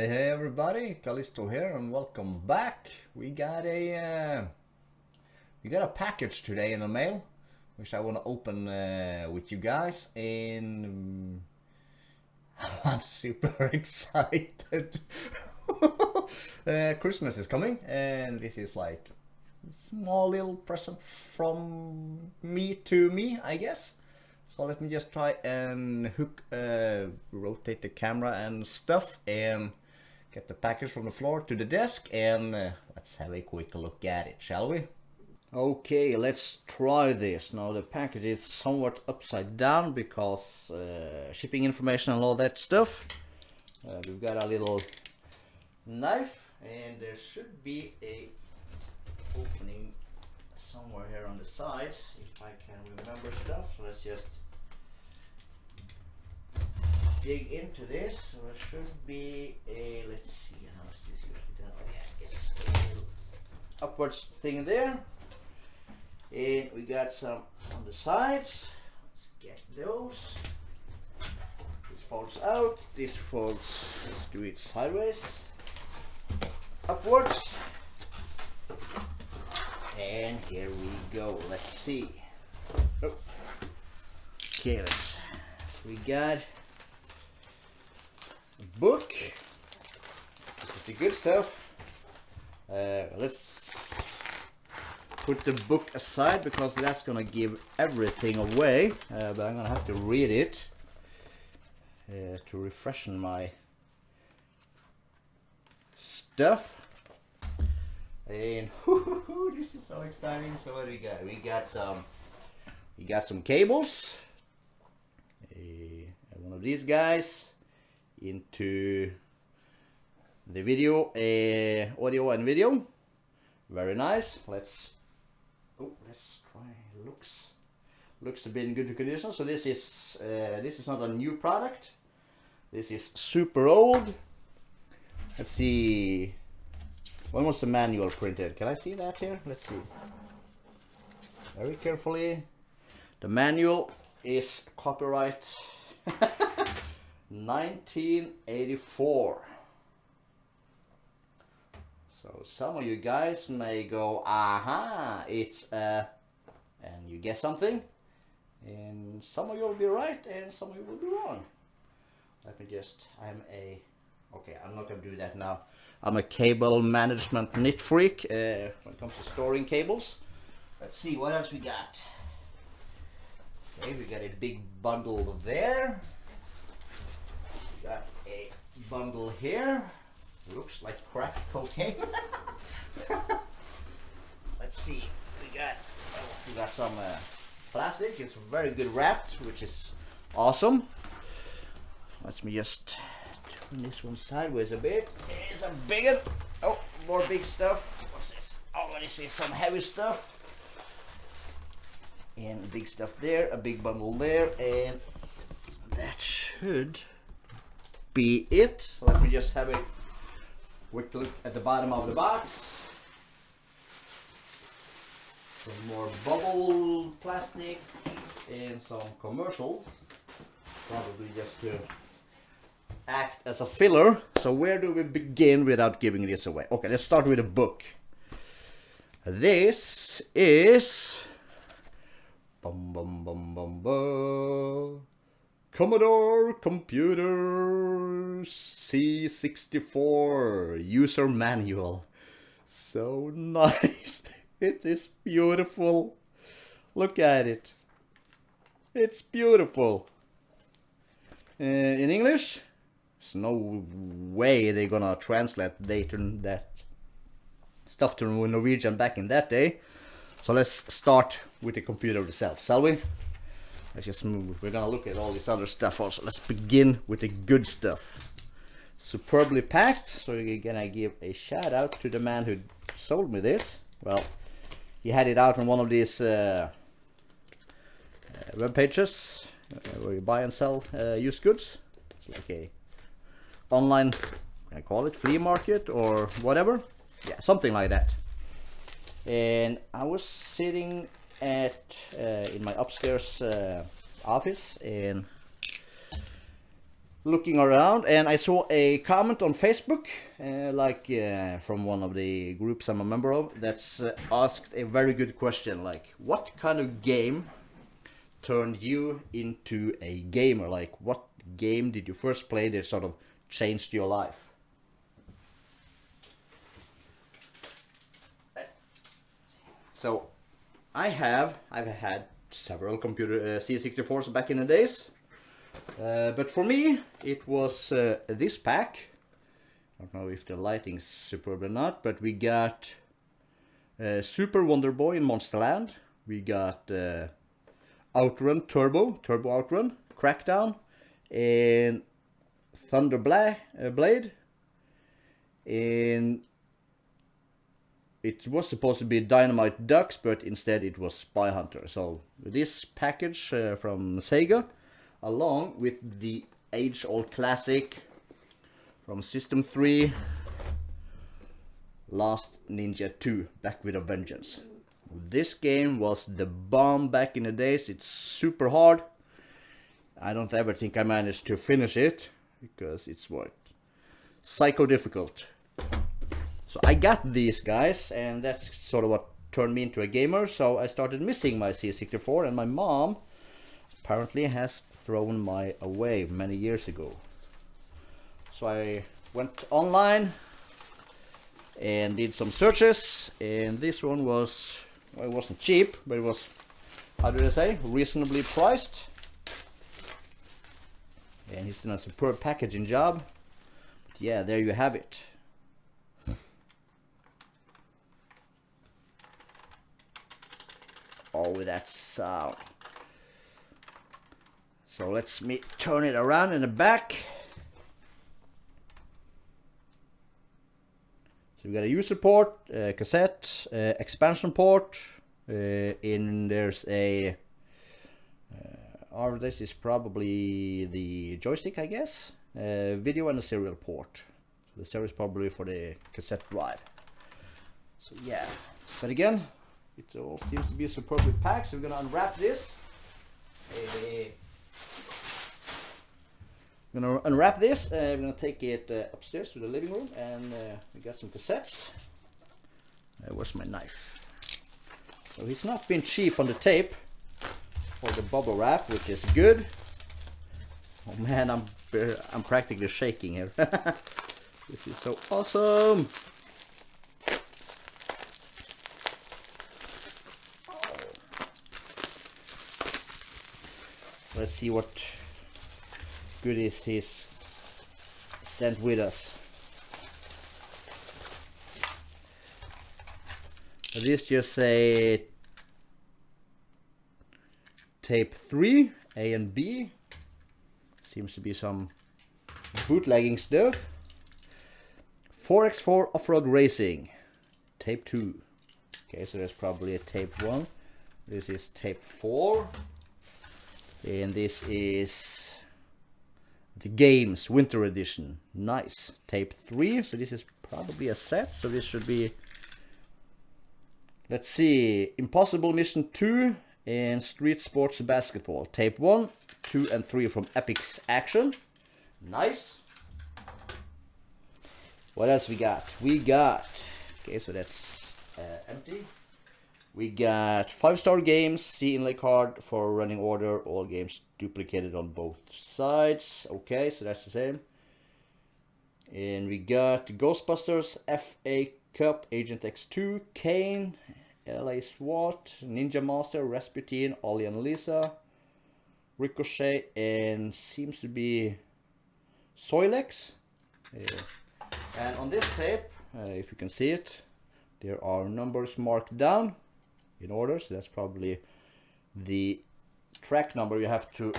Hey everybody, Calisto here and welcome back. We got a package today in the mail, which I want to open with you guys, and I'm super excited. Christmas is coming, and this is like a small little present from me to me, I guess. So let me just try and rotate the camera and stuff and get the package from the floor to the desk, and let's have a quick look at it, shall we? Okay, let's try this. Now the package is somewhat upside down because shipping information and all that stuff. We've got a little knife, and there should be a opening somewhere here on the sides if I can remember stuff. So let's just dig into this. So there should be a, let's see, how is this usually done? Oh yeah, it's a little upwards thing there, and we got some on the sides. Let's get those. This folds out, this folds, let's do it sideways, upwards, and here we go. Let's see. Oh. Okay, we got a book. It's the good stuff. Let's put the book aside because that's gonna give everything away, but I'm gonna have to read it to refreshen my stuff. And this is so exciting. So what do we got? We got some cables. One of these guys into the video, audio and video. Very nice. Let's try. Looks a bit in good condition. So this is not a new product. This is super old. Let's see. When was the manual printed? Can I see that here? Let's see. Very carefully. The manual is copyright 1984. So some of you guys may go, aha, it's and you guess something, and some of you will be right and some of you will be wrong. Let me just, okay, I'm not gonna do that now. I'm a cable management nit freak when it comes to storing cables. Let's see what else we got. Okay, we got a big bundle there. We got a bundle here. Looks like crack cocaine. Let's see. We got some plastic. It's very good wrapped, which is awesome. Let me just turn this one sideways a bit. It's a big one. Oh, more big stuff. What's this? Oh, I see some heavy stuff. And big stuff there, a big bundle there, and that should be it. Let me just have a quick look at the bottom of the box. Some more bubble plastic and some commercials, probably just to act as a filler. So where do we begin without giving this away? Okay, let's start with a book. This is Commodore Computer C64 user manual. So nice. It is beautiful. Look at it. It's beautiful. In English, there's no way they're gonna translate that stuff to Norwegian back in that day. So let's start with the computer itself, shall we? Let's just move. We're gonna look at all this other stuff also. Let's begin with the good stuff. Superbly packed. So we're gonna give a shout out to the man who sold me this. Well, he had it out on one of these web pages where you buy and sell used goods. It's like a online, I call it flea market or whatever. Yeah, something like that. And I was sitting in my upstairs office, and looking around, and I saw a comment on Facebook, from one of the groups I'm a member of, that's asked a very good question, like, what kind of game turned you into a gamer? Like, what game did you first play that sort of changed your life? So, I've had several computer C64s back in the days. But for me, it was this pack. I don't know if the lighting's superb or not, but we got Super Wonder Boy in Monsterland. We got Outrun Turbo Outrun, Crackdown, and Thunder Blade. And it was supposed to be Dynamite Ducks, but instead it was Spy Hunter. So this package from Sega, along with the age-old classic from System 3, Last Ninja 2, Back with a Vengeance. This game was the bomb back in the days. It's super hard. I don't ever think I managed to finish it, because it's what? Psycho difficult. So I got these guys, and that's sort of what turned me into a gamer. So I started missing my C64, and my mom apparently has thrown mine away many years ago. So I went online and did some searches, and this one was, well, it wasn't cheap, but it was, how do I say, reasonably priced. And he's done a superb packaging job. But yeah, there you have it. Oh, that sound. So let's turn it around in the back. So we got a user port, cassette, expansion port, and there's a, this is probably the joystick, I guess, video and a serial port. So the serial is probably for the cassette drive. So yeah, but again, it all seems to be superbly packed, so we're gonna unwrap this. We're gonna unwrap this, we're gonna take it upstairs to the living room, and we got some cassettes. Where's my knife? So he's not been cheap on the tape for the bubble wrap, which is good. Oh man, I'm practically shaking here. This is so awesome. Let's see what goodies he's sent with us. So this just say tape 3, A and B. Seems to be some bootlegging stuff. 4x4 off-road racing, tape 2. Okay, so there's probably a tape 1. This is tape 4. And this is the games winter edition. Nice. Tape 3. So this is probably a set. So this should be, let's see, Impossible Mission 2 and Street Sports Basketball. Tape 1, 2 and 3 from Epic's Action. Nice. What else we got? Okay, so that's empty. We got 5-star games, see inlay card for running order, all games duplicated on both sides. Okay, so that's the same. And we got Ghostbusters, FA Cup, Agent X2, Kane, LA SWAT, Ninja Master, Rasputin, Ollie and Lisa, Ricochet, and seems to be Soilex. And on this tape, if you can see it, there are numbers marked down in order, so that's probably the track number you have to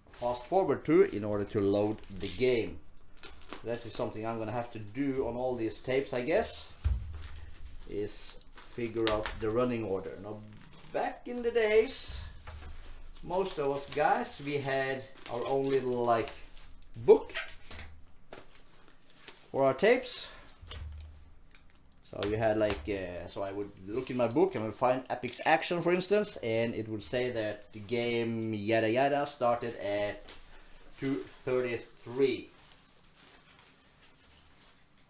fast forward to in order to load the game. This is something I'm gonna have to do on all these tapes, I guess, is figure out the running order. Now, back in the days, most of us guys, we had our own little like book for our tapes. So you had like, so I would look in my book and I would find Epic's Action, for instance, and it would say that the game yada yada started at 233.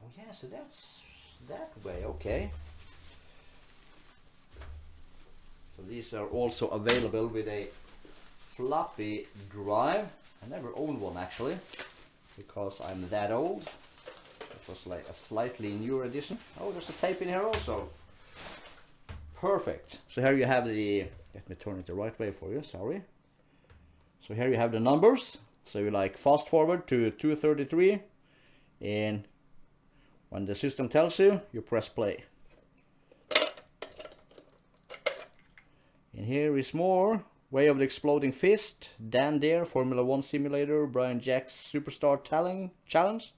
Oh yeah, so that's that way, okay. So these are also available with a floppy drive. I never owned one actually, because I'm that old. It was like a slightly newer edition. Oh, there's a tape in here also. Perfect. So here you have the, let me turn it the right way for you, sorry. So here you have the numbers. So you like fast forward to 233, and when the system tells you, you press play. And here is more. Way of the Exploding Fist, Dan Dare, Formula 1 Simulator, Brian Jack's Superstar Challenge,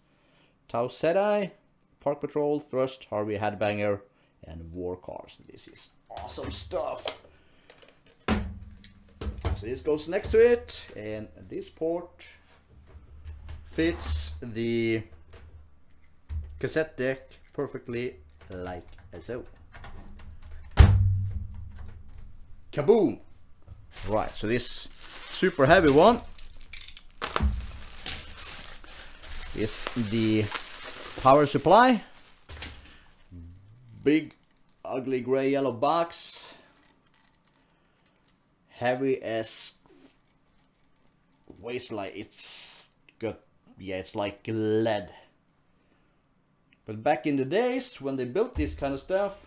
Tau Sedai, Park Patrol, Thrust, Harvey Headbanger, and War Cars. This is awesome stuff. So this goes next to it, and this port fits the cassette deck perfectly, like so. Kaboom! Right, so this super heavy one is the power supply. Big, ugly gray yellow box. Heavy as, weighs like, it's got, yeah, it's like lead. But back in the days when they built this kind of stuff,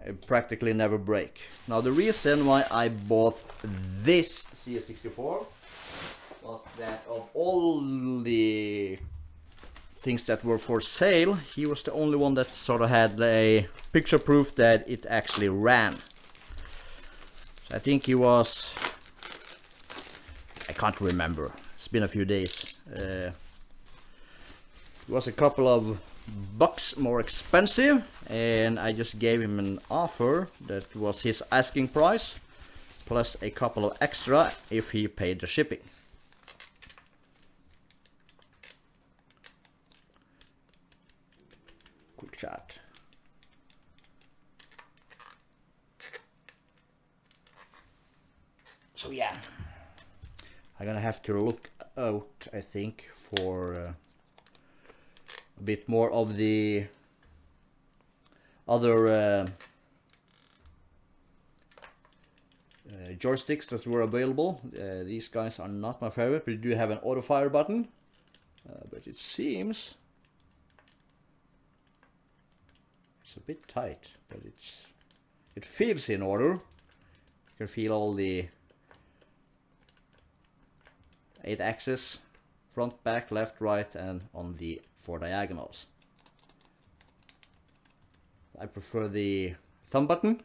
it practically never break. Now the reason why I bought this CS64 was that of all the things that were for sale, he was the only one that sort of had a picture proof that it actually ran. So I think he was, I can't remember, it's been a few days. It was a couple of bucks more expensive, and I just gave him an offer that was his asking price plus a couple of extra if he paid the shipping. Quick shot. So yeah, I'm gonna have to look out, I think, for a bit more of the other joysticks that were available. These guys are not my favorite, but you do have an auto fire button, but it seems it's a bit tight, but it feels in order. You can feel all the 8 axes, front, back, left, right, and on the 4 diagonals. I prefer the thumb button,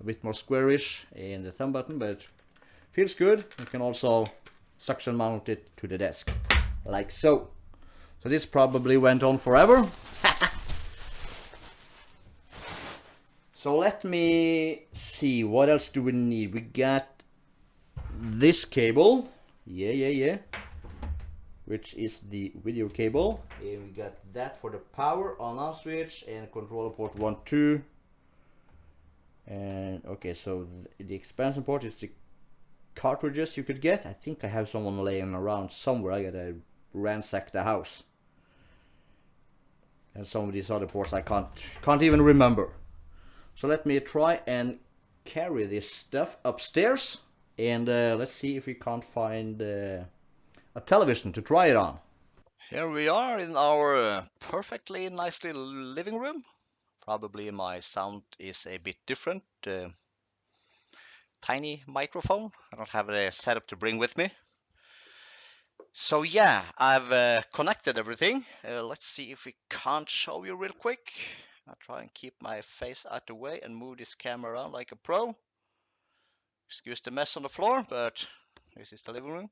a bit more squarish in the thumb button, but feels good. You can also suction mount it to the desk, like so. So this probably went on forever. So let me see, what else do we need? We got this cable, yeah, which is the video cable, and we got that for the power on off switch and controller port 1, 2. And okay, so the expansion port is the cartridges you could get. I think I have someone laying around somewhere. I gotta ransack the house. And some of these other ports I can't even remember. So let me try and carry this stuff upstairs, and let's see if we can't find a television to try it on. Here we are in our perfectly nicely living room. Probably my sound is a bit different. Tiny microphone. I don't have a setup to bring with me. So yeah, I've connected everything. Let's see if we can't show you real quick. I'll try and keep my face out the way and move this camera around like a pro. Excuse the mess on the floor, but this is the living room.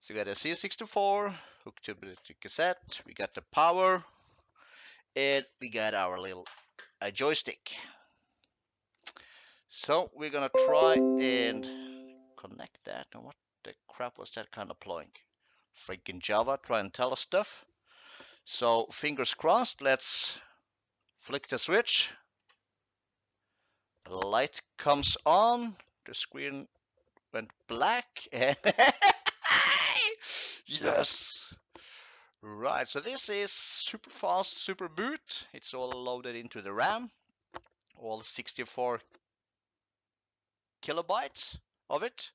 So we got a C64 hooked to the cassette. We got the power, and we got our little joystick. So we're gonna try and connect that. And what the crap was that kind of plowing? Freaking Java trying to tell us stuff. So fingers crossed. Let's flick the switch. The light comes on. The screen went black, and Yes. Right, so this is super fast, super boot. It's all loaded into the RAM, all 64 kilobytes of it.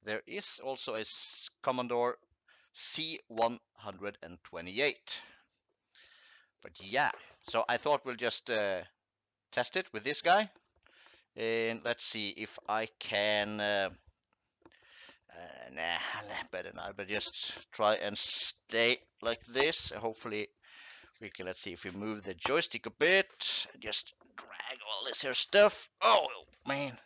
There is also a Commodore C128. But yeah, so I thought we'll just test it with this guy. And let's see if I can. Nah, better not. But just try and stay like this. Hopefully we can. Let's see if we move the joystick a bit. Just drag all this here stuff. Oh man.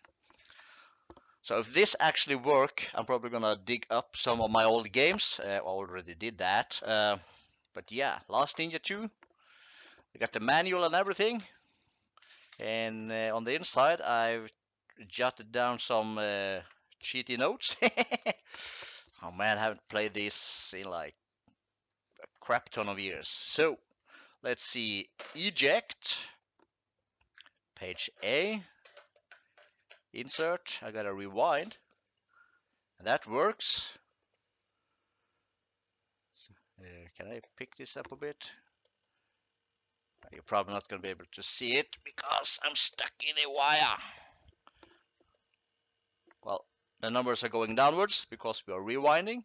So if this actually work, I'm probably gonna dig up some of my old games. I already did that. But yeah, Last Ninja 2. I got the manual and everything. And on the inside, I've jotted down some cheaty notes. Oh man, I haven't played this in like a crap ton of years. So let's see. Eject. Page A. Insert. I gotta rewind. That works. Can I pick this up a bit? You're probably not going to be able to see it because I'm stuck in a wire. Well, the numbers are going downwards because we are rewinding.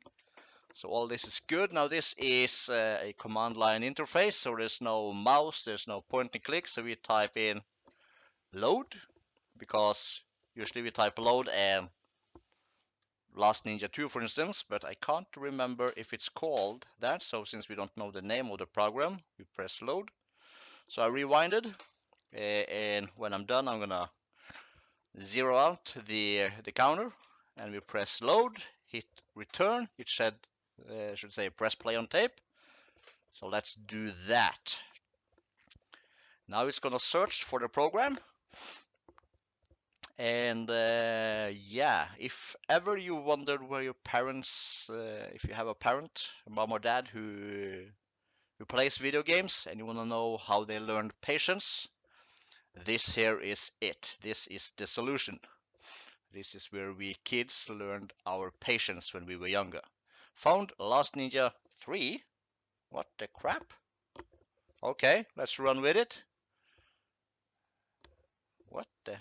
So all this is good. Now this is a command line interface, so there's no mouse, there's no point and click. So we type in load, because usually we type load and Last Ninja 2, for instance, but I can't remember if it's called that. So since we don't know the name of the program, we press load. So I rewinded, and when I'm done, I'm gonna zero out the counter, and we press load, hit return. It should say press play on tape. So let's do that. Now it's gonna search for the program. And yeah, if ever you wondered where your parents, if you have a parent, mom or dad who plays video games, and you want to know how they learned patience, this here is it. This is the solution. This is where we kids learned our patience when we were younger. Found Last Ninja 3. What the crap? Okay, let's run with it. What the?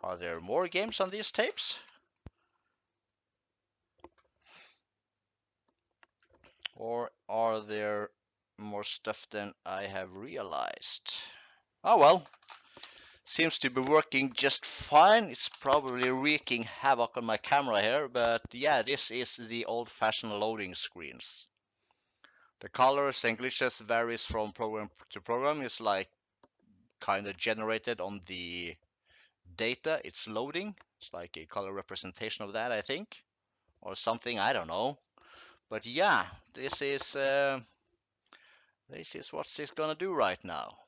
Are there more games on these tapes? Or are there more stuff than I have realized? Oh well, seems to be working just fine. It's probably wreaking havoc on my camera here, but yeah, this is the old-fashioned loading screens. The colors and glitches varies from program to program. It's like kind of generated on the data it's loading. It's like a color representation of that, I think, or something. I don't know. But yeah, this is what it's gonna do right now.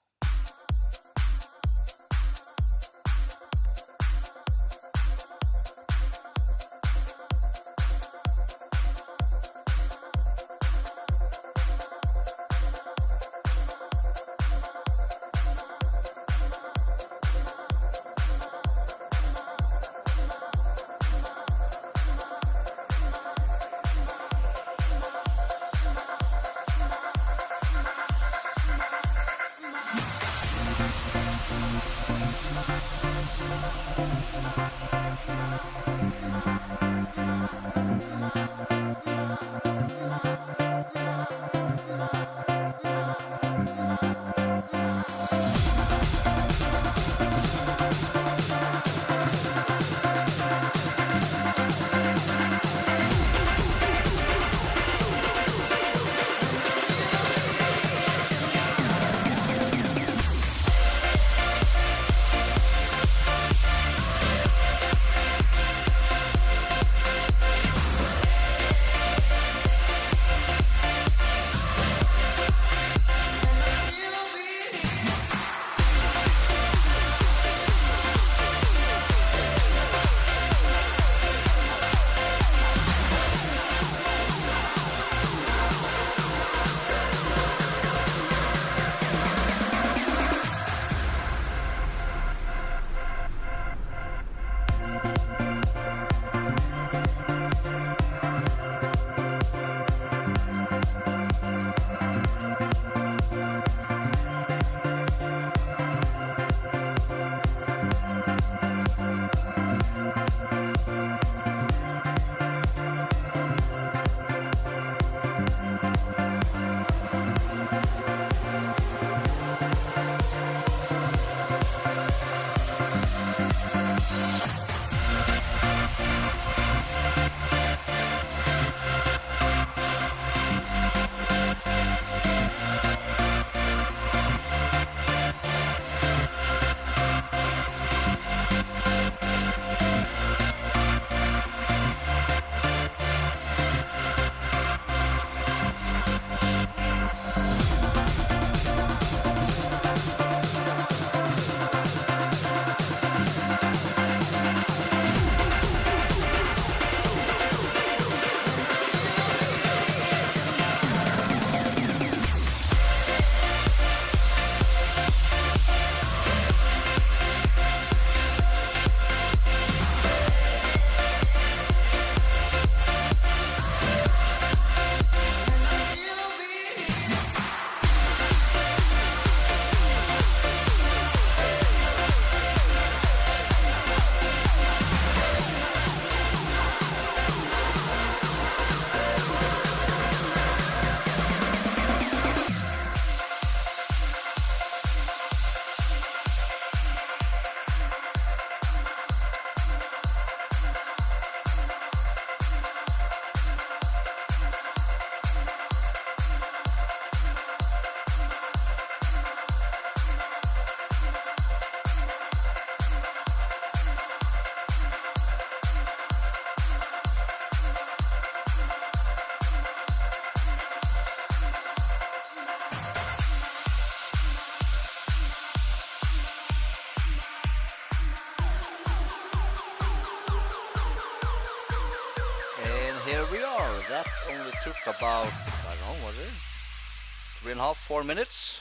here we are. That only took about, I don't know, what is it? 3.5, 4 minutes.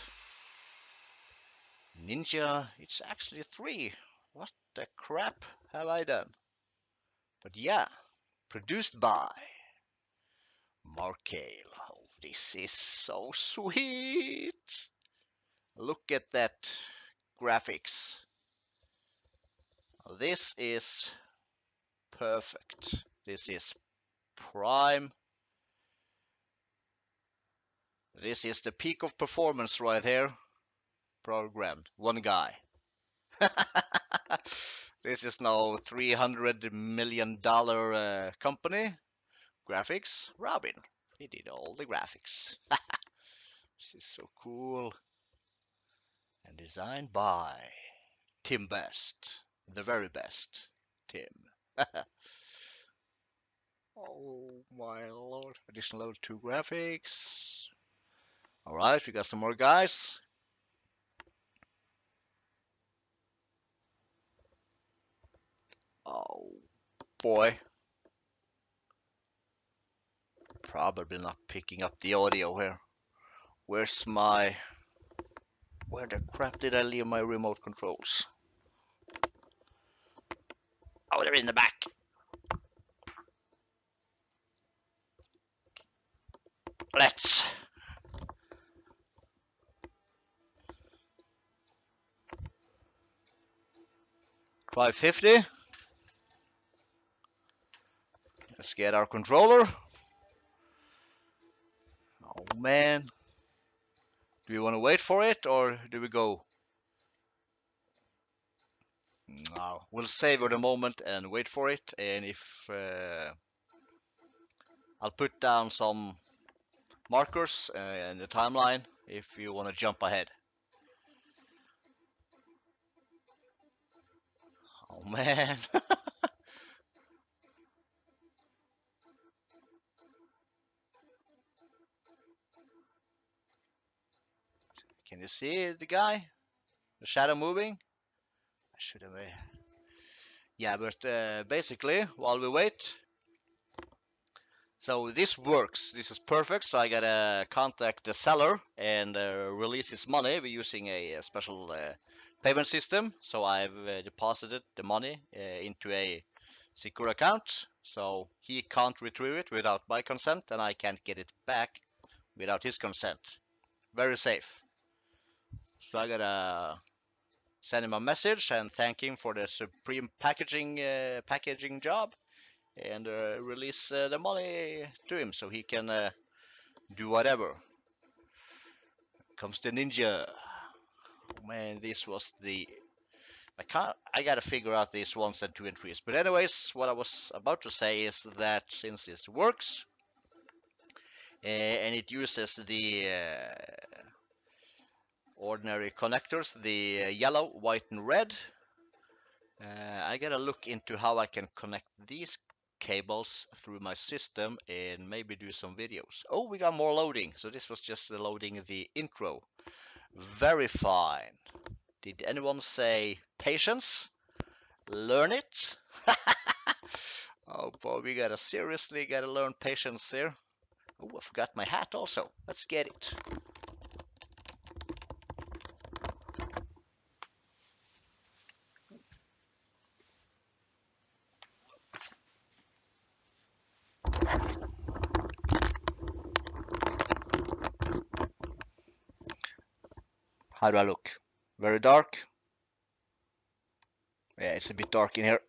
Ninja, it's actually 3. What the crap have I done? But yeah, produced by Markale. Oh, this is so sweet. Look at that graphics. This is perfect. This is prime. This is the peak of performance right here. Programmed. One guy. This is no $300 million company. Graphics, Robin. He did all the graphics. This is so cool. And designed by Tim Best. The very best. Tim. Oh my lord. Additional level 2 graphics. Alright, we got some more guys. Oh boy. Probably not picking up the audio here. Where the crap did I leave my remote controls? Oh, they're in the back. Let's 550. Let's get our controller. Oh man. Do we want to wait for it or do we go? No, we'll savor the moment and wait for it. And if I'll put down some markers in the timeline if you want to jump ahead. Oh man. Can you see the guy? The shadow moving? I should have. Yeah, but basically, while we wait, so this works. This is perfect. So I gotta contact the seller and release his money. We're using a special payment system. So I've deposited the money into a secure account. So he can't retrieve it without my consent, and I can't get it back without his consent. Very safe. So I gotta send him a message and thank him for the supreme packaging job, and release the money to him so he can do whatever. Comes the ninja. Oh, man, this was the. I gotta figure out these 1s and 2 and 3s. But anyways, what I was about to say is that since this works and it uses the ordinary connectors, the yellow, white, and red, I gotta look into how I can connect these cables through my system and maybe do some videos. Oh, we got more loading. So this was just loading the intro. Very fine. Did anyone say patience? Learn it? Oh boy, we gotta seriously gotta learn patience here. Oh, I forgot my hat also. Let's get it. How do I look? Very dark? Yeah, it's a bit dark in here.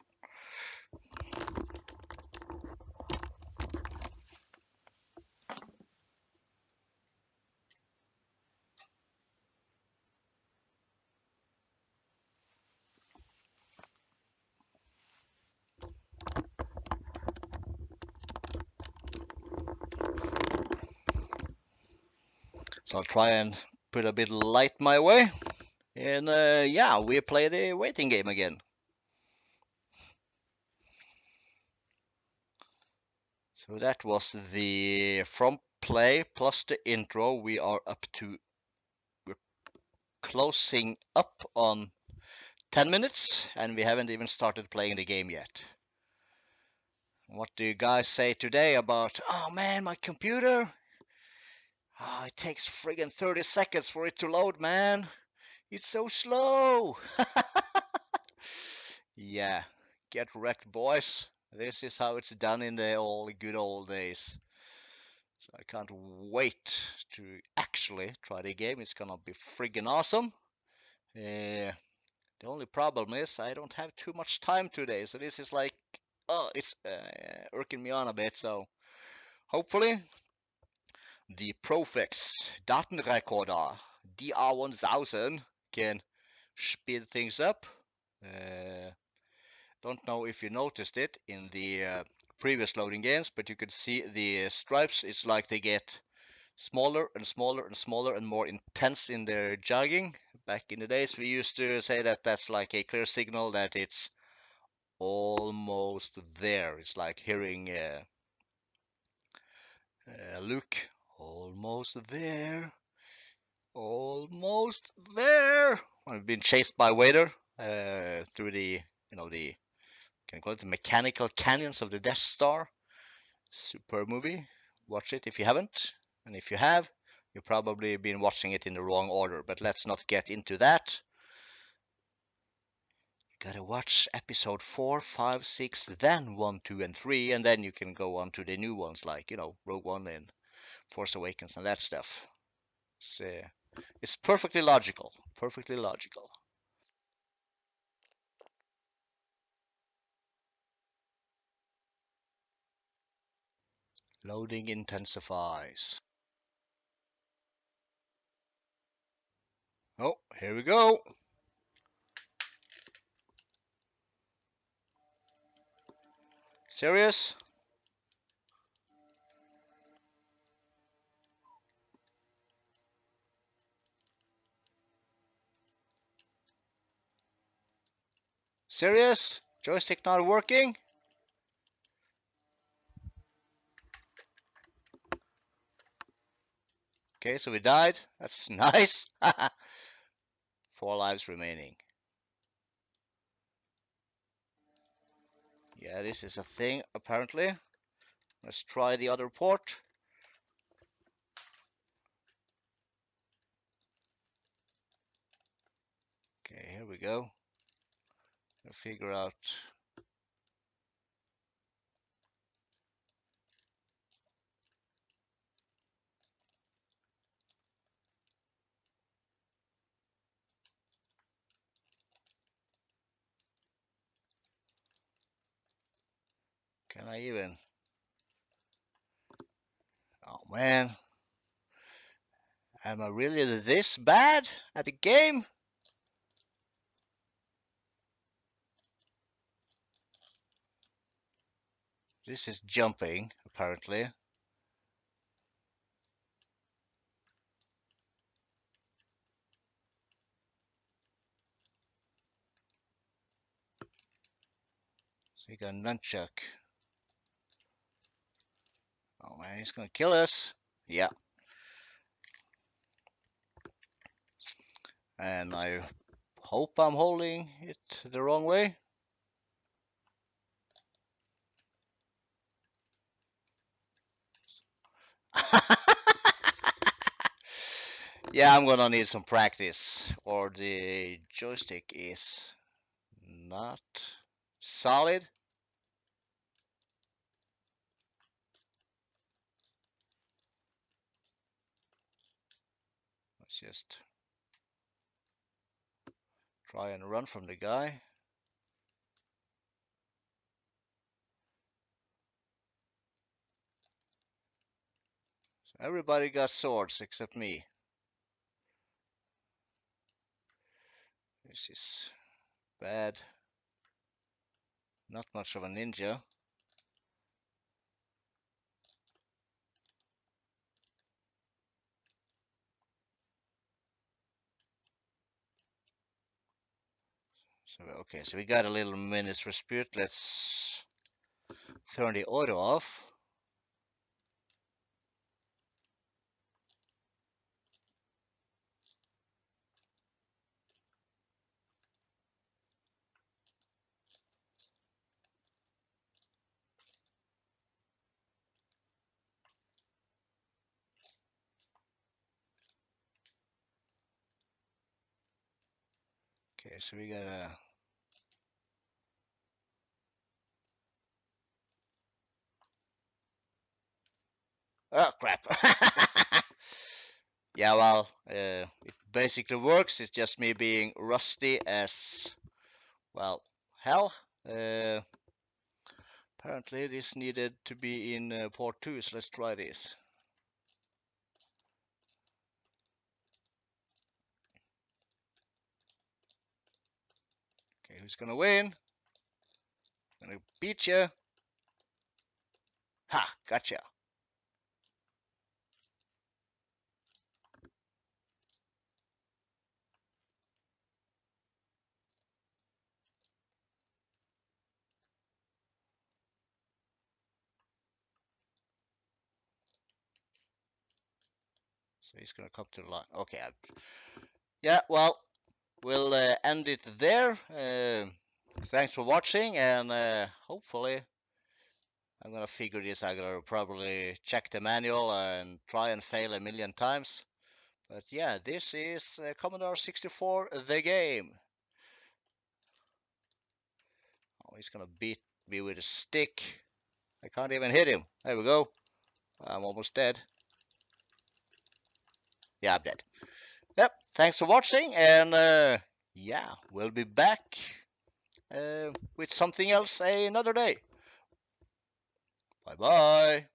So I'll try and put a bit of light my way. And yeah, we play the waiting game again. So that was the from play plus the intro. We are up to, we're closing up on 10 minutes and we haven't even started playing the game yet. What do you guys say today about, oh man, my computer? Oh, it takes friggin' 30 seconds for it to load, man. It's so slow. Yeah, get wrecked, boys. This is how it's done in the old good old days. So I can't wait to actually try the game. It's gonna be friggin' awesome. The only problem is I don't have too much time today, so this is like, oh, it's irking me on a bit. So hopefully the Profix Datenrekorder DR1000 can speed things up. Don't know if you noticed it in the previous loading games, but you could see the stripes. It's like they get smaller and smaller and smaller and more intense in their jogging. Back in the days, we used to say that that's like a clear signal that it's almost there. It's like hearing Luke, almost there, almost there. I've been chased by Vader through the, the, can I call it the mechanical canyons of the Death Star. Super movie. Watch it if you haven't. And if you have, you've probably been watching it in the wrong order. But let's not get into that. You gotta watch episode 4, 5, 6, then 1, 2, and 3, and then you can go on to the new ones like, Rogue One and Force Awakens and that stuff. It's perfectly logical. Perfectly logical. Loading intensifies. Oh, here we go. Serious? Serious? Joystick not working? Okay, so we died. That's nice. 4 lives remaining. Yeah, this is a thing, apparently. Let's try the other port. Okay, here we go. I'll figure out. Can I even? Oh man. Am I really this bad at the game? This is jumping, apparently. So we got a nunchuck. Oh man, he's gonna kill us. Yeah. And I hope I'm holding it the wrong way. Yeah, I'm gonna need some practice, or the joystick is not solid. Let's just try and run from the guy. So everybody got swords except me. This is bad. Not much of a ninja. So okay, so we got a little minute's respite. Let's turn the auto off. Okay, so we gotta. Oh crap! Yeah, well, it basically works. It's just me being rusty as well. Hell. Apparently this needed to be in port 2, so let's try this. Okay, who's gonna win? Gonna beat you. Ha! Gotcha. So he's gonna come to the line. Okay. Yeah. Well, we'll end it there. Thanks for watching, and hopefully I'm gonna figure this. I'm gonna probably check the manual and try and fail a million times. But yeah, this is Commodore 64, the game. Oh, he's gonna beat me with a stick. I can't even hit him. There we go. I'm almost dead. Yeah, I'm dead. Yep. Thanks for watching, and yeah, we'll be back with something else another day. Bye bye.